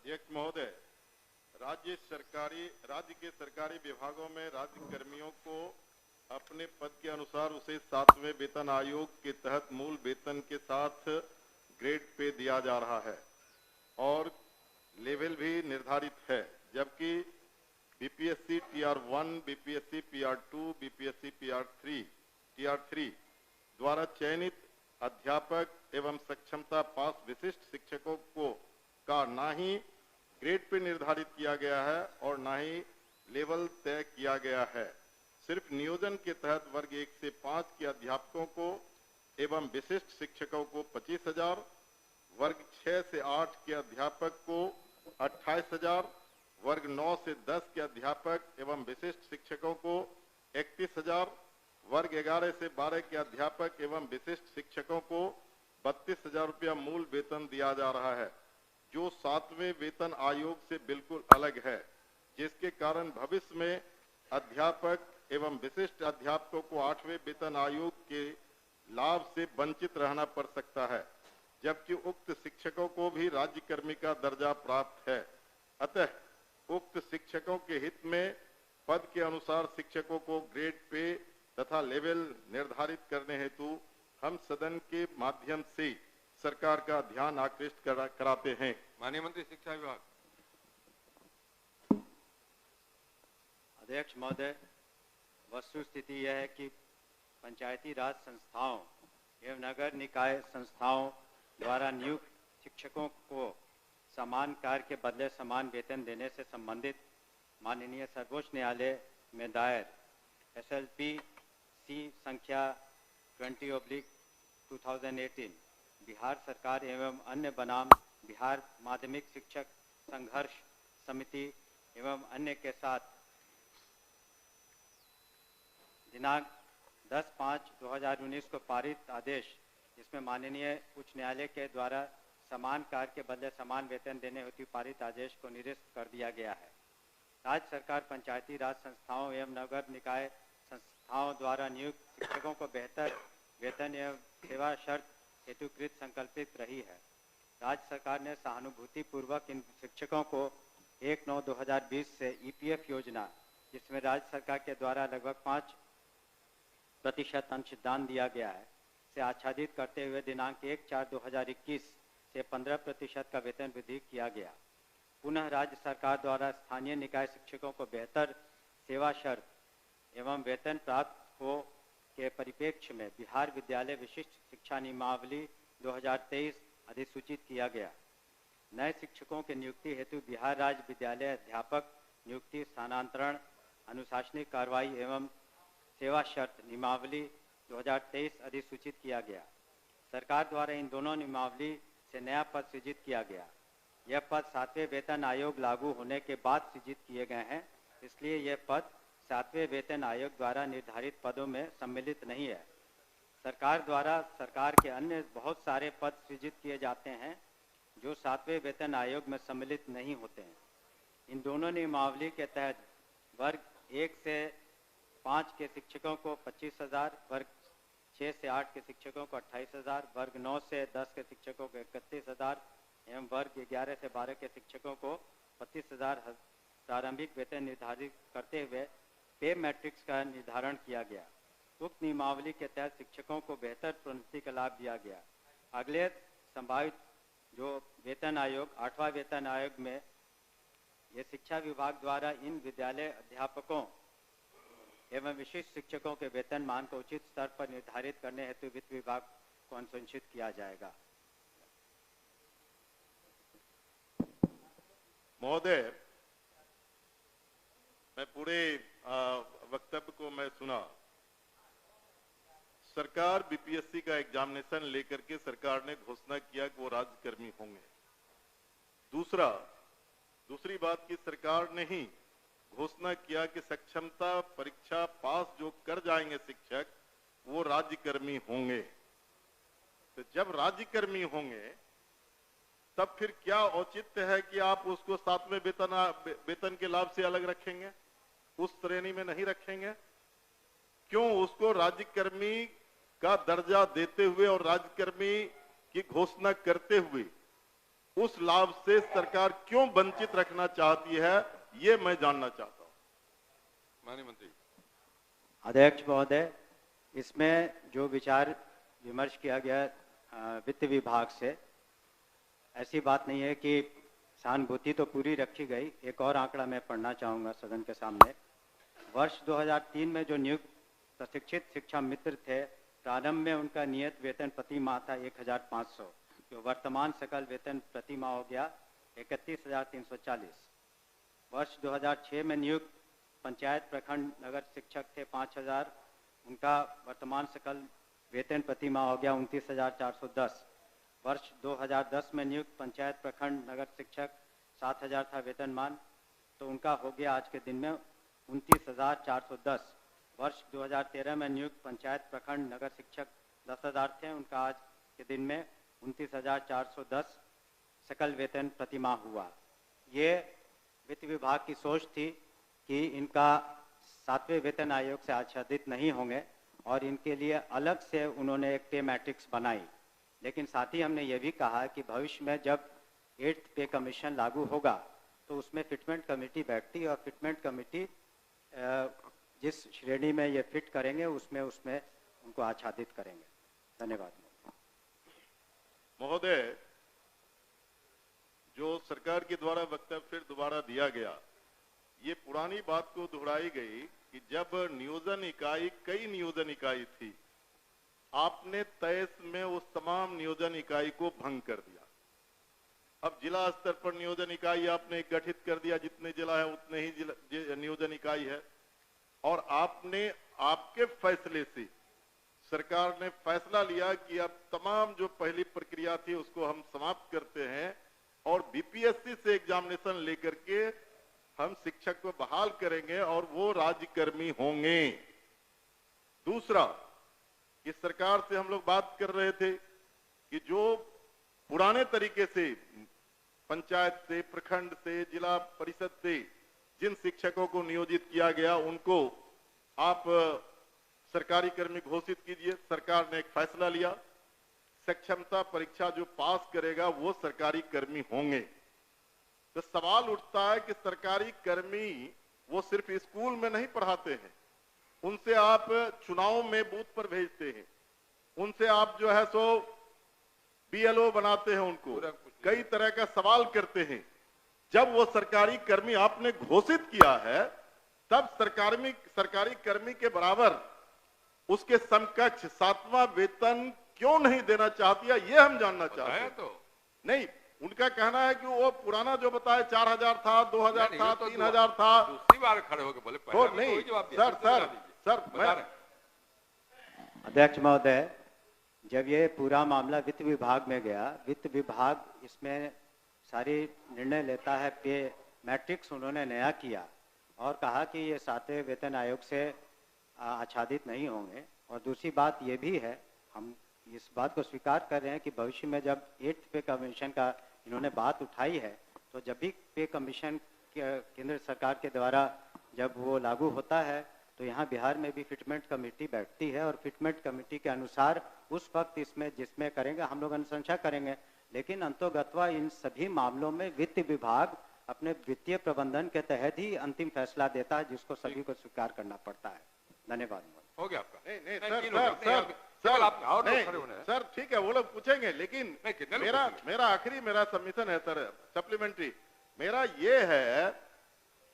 अध्यक्ष महोदय, राज्य के सरकारी विभागों में राज्य कर्मियों को अपने पद के अनुसार उसे 7वें वेतन आयोग के तहत मूल वेतन के साथ ग्रेड पे दिया जा रहा है और लेवल भी निर्धारित है, जबकि बीपीएससी टीआर1, बीपीएससी पीआर2, बीपीएससी टीआर3 द्वारा चयनित अध्यापक एवं सक्षमता पास विशिष्ट शिक्षकों को का ना ही ग्रेड पे निर्धारित किया गया है और ना ही लेवल तय किया गया है। सिर्फ नियोजन के तहत वर्ग 1 से 5 के अध्यापकों को एवं विशिष्ट शिक्षकों को 25,000, वर्ग 6 से 8 के अध्यापक को 28,000, वर्ग 9 से 10 के अध्यापक एवं विशिष्ट शिक्षकों को 31,000, वर्ग 11 से 12 के अध्यापक एवं विशिष्ट शिक्षकों को 32,000 रुपया मूल वेतन दिया जा रहा है, जो 7वें वेतन आयोग से बिल्कुल अलग है, जिसके कारण भविष्य में अध्यापक एवं विशिष्ट अध्यापकों को 8वें वेतन आयोग के लाभ से वंचित रहना पड़ सकता है, जबकि उक्त शिक्षकों को भी राज्य कर्मी का दर्जा प्राप्त है। अतः उक्त शिक्षकों के हित में पद के अनुसार शिक्षकों को ग्रेड पे तथा लेवल निर्धारित करने हेतु हम सदन के माध्यम से सरकार का ध्यान आकृष्ट कराते हैं। माननीय मंत्री शिक्षा विभाग। अध्यक्ष महोदय, वस्तु स्थिति यह है कि पंचायती राज संस्थाओं एवं नगर निकाय संस्थाओं द्वारा नियुक्त शिक्षकों को समान कार्य के बदले समान वेतन देने से संबंधित माननीय सर्वोच्च न्यायालय में दायर SLP C संख्या 20/2018 बिहार सरकार एवं अन्य बनाम बिहार माध्यमिक शिक्षक संघर्ष समिति एवं अन्य के साथ दिनांक 10/5/2019 को पारित आदेश, जिसमें माननीय उच्च न्यायालय के द्वारा समान कार्य के बदले समान वेतन देने हेतु पारित आदेश को निरस्त कर दिया गया है। राज्य सरकार पंचायती राज संस्थाओं एवं नगर निकाय संस्थाओं द्वारा नियुक्त शिक्षकों को बेहतर वेतन एवं सेवा शर्त हेतुकृत संकल्पित रही है। राज्य सरकार ने सहानुभूति पूर्वक इन शिक्षकों को 1/9/2020 से EPF योजना, जिसमें राज्य सरकार के द्वारा लगभग 5% अंशदान दिया गया है, से आच्छादित करते हुए दिनांक 1/4/2021 से 15% का वेतन वृद्धि किया गया। पुनः राज्य सरकार द्वारा स्थानीय निकाय शिक्षकों को बेहतर सेवा शर्त एवं वेतन प्राप्त हो के परिप्रेक्ष्य में बिहार विद्यालय विशिष्ट शिक्षा नियमावली 2023 अधिसूचित किया गया। नए शिक्षकों के नियुक्ति हेतु बिहार राज्य विद्यालय अध्यापक नियुक्ति, स्थानांतरण, अनुशासनिक कार्रवाई एवं सेवा शर्त नियमावली 2023 अधिसूचित किया गया। सरकार द्वारा इन दोनों नियमावली से नया पद सृजित किया गया। यह पद 7वें वेतन आयोग लागू होने के बाद सृजित किए गए हैं, इसलिए यह पद 7वें वेतन आयोग द्वारा निर्धारित पदों में सम्मिलित नहीं है। सरकार द्वारा सरकार के अन्य बहुत सारे पद सृजित किए जाते हैं जो 7वें वेतन आयोग में सम्मिलित नहीं होते हैं। इन दोनों नियमावली के तहत वर्ग 1 से 5 के शिक्षकों को 25,000, वर्ग 6 से 8 के शिक्षकों को 28,000, वर्ग 9 से 10 के शिक्षकों को 31,000 एवं वर्ग 11 से 12 के शिक्षकों को 25,000 प्रारंभिक वेतन निर्धारित करते हुए पे मैट्रिक्स का निर्धारण किया गया। उक्त नियमावली के तहत शिक्षकों को बेहतर प्रोन्नति का लाभ दिया गया। अगले संभावित जो वेतन आयोग 8वां वेतन आयोग में ये शिक्षा विभाग द्वारा इन विद्यालय अध्यापकों एवं विशिष्ट शिक्षकों के वेतन मान को उचित स्तर पर निर्धारित करने हेतु वित्त विभाग को अनुशंसित किया जाएगा। महोदय, मैं पूरे वक्तव्य को मैं सुना। सरकार बीपीएससी का एग्जामिनेशन लेकर के सरकार ने घोषणा किया कि वो राज्यकर्मी होंगे। दूसरी बात की सरकार ने ही घोषणा किया कि सक्षमता परीक्षा पास जो कर जाएंगे शिक्षक वो राज्यकर्मी होंगे। तो जब राज्यकर्मी होंगे तब फिर क्या औचित्य है कि आप उसको 7वें वेतन के लाभ से अलग रखेंगे, उस श्रेणी में नहीं रखेंगे? क्यों उसको राज्यकर्मी का दर्जा देते हुए और राज्यकर्मी की घोषणा करते हुए उस लाभ से सरकार क्यों वंचित रखना चाहती है, ये मैं जानना चाहता हूं। माननीय मंत्री। अध्यक्ष महोदय, इसमें जो विचार विमर्श किया गया वित्त विभाग से, ऐसी बात नहीं है कि सहानुभूति तो पूरी रखी गई। एक और आंकड़ा मैं पढ़ना चाहूँगा सदन के सामने। वर्ष 2003 में जो नियुक्त प्रशिक्षित शिक्षा मित्र थे, प्रारंभ में उनका नियत वेतन प्रति माह था 1500, जो वर्तमान सकल वेतन प्रति माह हो गया 31,340। वर्ष 2006 में नियुक्त पंचायत प्रखंड नगर शिक्षक थे 5000, उनका वर्तमान सकल वेतन प्रति माह हो गया 29,410। वर्ष 2010 में नियुक्त पंचायत प्रखंड नगर शिक्षक 7000 था वेतनमान, तो उनका हो गया आज के दिन में 29,410। वर्ष 2013 में नियुक्त पंचायत प्रखंड नगर शिक्षक 10,000 थे, उनका आज के दिन में 29,410 सकल वेतन प्रति माह हुआ। ये वित्त विभाग की सोच थी कि इनका 7वें वेतन आयोग से आच्छादित नहीं होंगे और इनके लिए अलग से उन्होंने एक पे मैट्रिक्स बनाई। लेकिन साथ ही हमने ये भी कहा कि भविष्य में जब 8th पे कमीशन लागू होगा तो उसमें फिटमेंट कमेटी बैठती और फिटमेंट कमेटी जिस श्रेणी में ये फिट करेंगे उसमें उनको आच्छादित करेंगे। धन्यवाद महोदय। जो सरकार के द्वारा वक्तव्य फिर दोबारा दिया गया, ये पुरानी बात को दोहराई गई कि जब नियोजन इकाई, कई नियोजन इकाई थी, आपने 23 में उस तमाम नियोजन इकाई को भंग कर दिया। अब जिला स्तर पर नियोजन इकाई आपने गठित कर दिया, जितने जिला है उतने ही नियोजन इकाई है। और आपने, आपके फैसले से सरकार ने फैसला लिया कि अब तमाम जो पहली प्रक्रिया थी उसको हम समाप्त करते हैं और बीपीएससी से एग्जामिनेशन लेकर के हम शिक्षक को बहाल करेंगे और वो राज्यकर्मी होंगे। दूसरा, इस सरकार से हम लोग बात कर रहे थे कि जो पुराने तरीके से पंचायत से, प्रखंड से, जिला परिषद से जिन शिक्षकों को नियोजित किया गया उनको आप सरकारी कर्मी घोषित कीजिए। सरकार ने एक फैसला लिया, सक्षमता परीक्षा जो पास करेगा वो सरकारी कर्मी होंगे। तो सवाल उठता है कि सरकारी कर्मी वो सिर्फ स्कूल में नहीं पढ़ाते हैं, उनसे आप चुनाव में बूथ पर भेजते हैं, उनसे आप जो है सो बीएलओ बनाते हैं, उनको कई तरह का सवाल करते हैं। जब वो सरकारी कर्मी आपने घोषित किया है तब सरकारी कर्मी के बराबर उसके समकक्ष 7वां वेतन क्यों नहीं देना चाहती है, ये हम जानना चाहते हैं। तो नहीं, उनका कहना है कि वो पुराना जो बताया 4000 था, 2000 था, 3000 था। दूसरी बार खड़े होकर बोले तो नहीं सर मैं अध्यक्ष महोदय, जब ये पूरा मामला वित्त विभाग में गया, वित्त विभाग इसमें सारी निर्णय लेता है। पे मैट्रिक्स उन्होंने नया किया और कहा कि ये 7वें वेतन आयोग से आच्छादित नहीं होंगे। और दूसरी बात ये भी है, हम इस बात को स्वीकार कर रहे हैं कि भविष्य में जब 8th पे कमीशन का इन्होंने बात उठाई है, तो जब भी पे कमीशन केंद्र सरकार के द्वारा जब वो लागू होता है तो यहाँ बिहार में भी फिटमेंट कमेटी बैठती है और फिटमेंट कमेटी के अनुसार उस वक्त इसमें जिसमें करेंगे हम लोग अनुशंसा करेंगे। लेकिन अंतोगत्वा इन सभी मामलों में वित्त विभाग अपने वित्तीय प्रबंधन के तहत ही अंतिम फैसला देता है, जिसको सभी को स्वीकार करना पड़ता है। धन्यवाद। हो गया आपका। नहीं सर ठीक है, वो लोग पूछेंगे, लेकिन मेरा आखिरी सबमिशन है सर, सप्लीमेंट्री मेरा ये है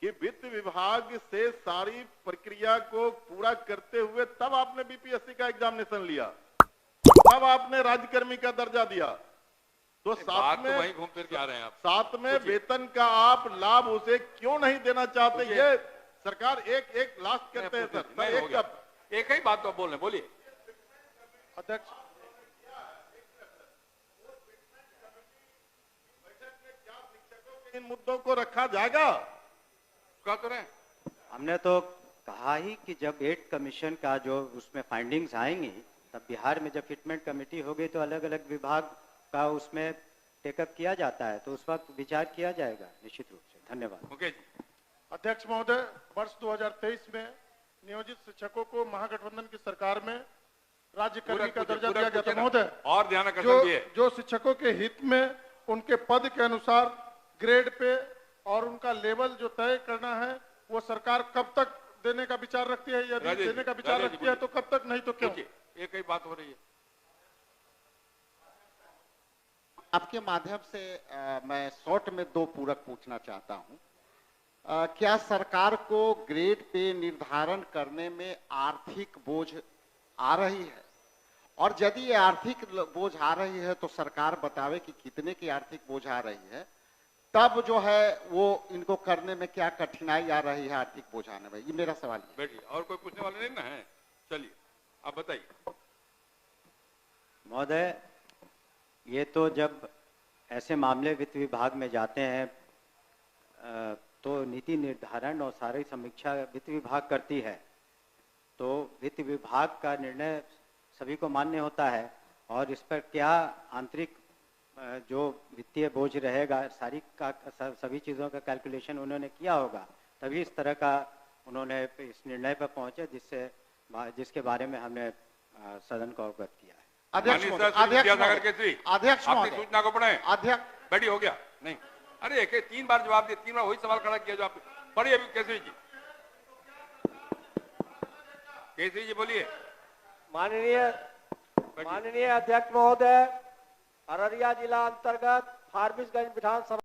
कि वित्त विभाग से सारी प्रक्रिया को पूरा करते हुए तब आपने बीपीएससी का एग्जामिनेशन लिया, तब आपने राज्यकर्मी का दर्जा दिया। तो साथ में वहीं घूम फिर के आ रहे हैं आप। साथ में वेतन का आप लाभ उसे क्यों नहीं देना चाहते, ये सरकार एक लास्ट करते हैं सर। एक ही बात तो बोल रहे, बोलिए अध्यक्ष। इन मुद्दों को रखा जाएगा, कह तो रहे। हमने तो कहा ही कि जब 8th कमीशन का जो उसमें फाइंडिंग्स आएंगी तब बिहार में जब फिटमेंट कमेटी होगी तो अलग अलग विभाग का उसमें टेकअप किया जाता है, तो उस वक्त विचार किया जाएगा निश्चित रूप से। धन्यवाद। ओके। अध्यक्ष महोदय, वर्ष 2023 में नियोजित शिक्षकों को महागठबंधन की सरकार में राज्य कर्मी का दर्जा दिया गया था महोदय। और ध्यान आकर्षण जो शिक्षकों के हित में उनके पद के अनुसार ग्रेड पे और उनका लेवल जो तय करना है वो सरकार कब तक देने का विचार रखती है? यदि राजेश देने का जी, विचार राजेश जी, रखती है तो कब तक, नहीं तो क्यों? पूछिए, एक ही बात हो रही है। आपके माध्यम से मैं शॉर्ट में 2 पूरक पूछना चाहता हूं। क्या सरकार को ग्रेड पे निर्धारण करने में आर्थिक बोझ आ रही है? और यदि ये आर्थिक बोझ आ रही है तो सरकार बतावे कि कितने की आर्थिक बोझ आ रही है, तब जो है वो इनको करने में क्या कठिनाई आ रही है आर्थिक बोझ आने में? ये मेरा सवाल है। बैठिए, और कोई पूछने वाले नहीं ना है? चलिए आप बताइए। महोदय, ये तो जब ऐसे मामले वित्त विभाग में जाते हैं तो नीति निर्धारण और सारी समीक्षा वित्त विभाग करती है, तो वित्त विभाग का निर्णय सभी को मान्य होता है और इस पर क्या आंतरिक जो वित्तीय बोझ रहेगा सभी चीज़ों का कैलकुलेशन उन्होंने किया होगा, तभी इस तरह का उन्होंने इस निर्णय पर पहुंचे जिसके बारे में हमने सदन को अवगत किया है। अध्यक्ष माननीय महोदय, सर, श्री अध्यक्ष विद्यासागर महोदय, केसरी, अध्यक्ष आपने महोदय, सूचना को पढ़े? अध्यक्ष, बैठी, हो गया? नहीं, अरे एक 3 बार जवाब दिए, 3 बार वही सवाल खड़ा किया जो आप पढ़िए। अभी केसरी जी, केसरी जी बोलिए। माननीय अध्यक्ष महोदय, अररिया जिला अंतर्गत फारबिसगंज विधानसभा